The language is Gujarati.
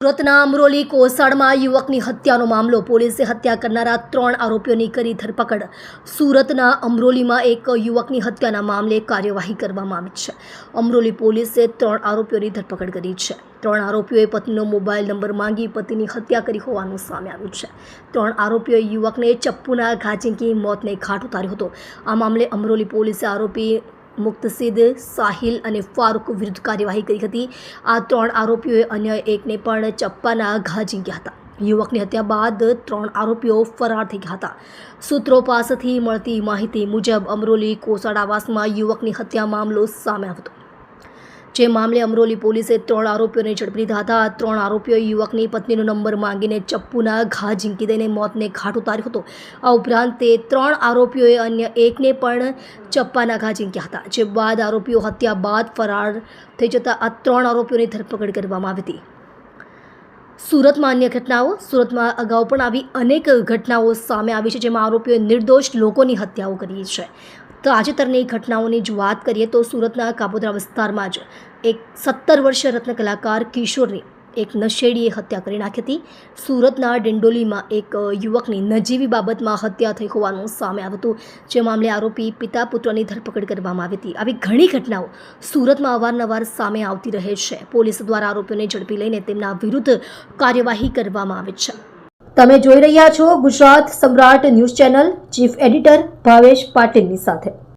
સુરતના અમરોલી કોસાડમાં યુવકની હત્યાનો મામલો પોલીસે હત્યા કરનારા 3 આરોપીઓની કરી ધરપકડ। સુરતના અમરોલીમાં એક યુવકની હત્યાના મામલે કાર્યવાહી કરવામાં આવી છે। અમરોલી પોલીસે 3 આરોપીઓની ધરપકડ કરી છે। 3 આરોપીઓએ પત્નીનો મોબાઈલ નંબર માંગી પતિની હત્યા કરી હોવાનું સામે આવ્યું છે। 3 આરોપીઓએ યુવકને ચપ્પુના ઘા ઝીંકી મોતને ઘાટ ઉતાર્યો હતો। આ મામલે અમરોલી પોલીસે આરોપી મુક્તસીદ, સાહિલ અને ફારૂક વિરુદ્ધ કાર્યવાહી કરી હતી। આ 3 આરોપીઓએ અન્ય એકને પણ ચપ્પાના ઘા ઝીંક્યા હતા। યુવકની હત્યા બાદ 3 આરોપીઓ ફરાર થઈ ગયા હતા। સૂત્રો પાસેથી મળતી માહિતી મુજબ અમરોલી કોસાડ આવાસમાં યુવકની હત્યા મામલો સામે આવ્યો હતો, જે મામલે અમરોલી પોલીસે 3 આરોપીઓને ઝડપી લીધા હતા। 3 આરોપીઓએ યુવકની પત્નીનો નંબર માંગીને ચપ્પુના ઘા ઝીંકી દઈને મોતને ઘાટ ઉતાર્યો હતો। આ ઉપરાંત તે 3 આરોપીઓએ અન્ય એકને પણ ચપ્પાના ઘા ઝીંક્યા હતા, જે બાદ આરોપીઓ હત્યા બાદ ફરાર થઈ જતા આ 3 આરોપીઓની ધરપકડ કરવામાં આવી હતી। સુરતમાં અન્ય ઘટનાઓ। સુરતમાં અગાઉ પણ આવી અનેક ઘટનાઓ સામે આવી છે, જેમાં આરોપીઓએ નિર્દોષ લોકોની હત્યાઓ કરી છે। તાજેતરની ઘટનાઓની જ વાત કરીએ તો સુરતના કાપોદ્રા વિસ્તારમાં જ એક 17 વર્ષીય રત્ન કલાકાર કિશોરની એક નશેડીએ હત્યા કરી નાખી હતી। સુરતના ડિંડોલીમાં એક યુવકની નજીવી બાબતમાં હત્યા થઈ હોવાનું સામે આવ્યું હતું, જે મામલે આરોપી પિતા પુત્રની ધરપકડ કરવામાં આવી હતી। આવી ઘણી ઘટનાઓ સુરતમાં અવારનવાર સામે આવતી રહે છે। પોલીસ દ્વારા આરોપીઓને ઝડપી લઈને તેમના વિરુદ્ધ કાર્યવાહી કરવામાં આવે છે। તમે જોઈ રહ્યા છો ગુજરાત સમ્રાટ news channel, chief editor Bhavesh પાટીલની સાથે।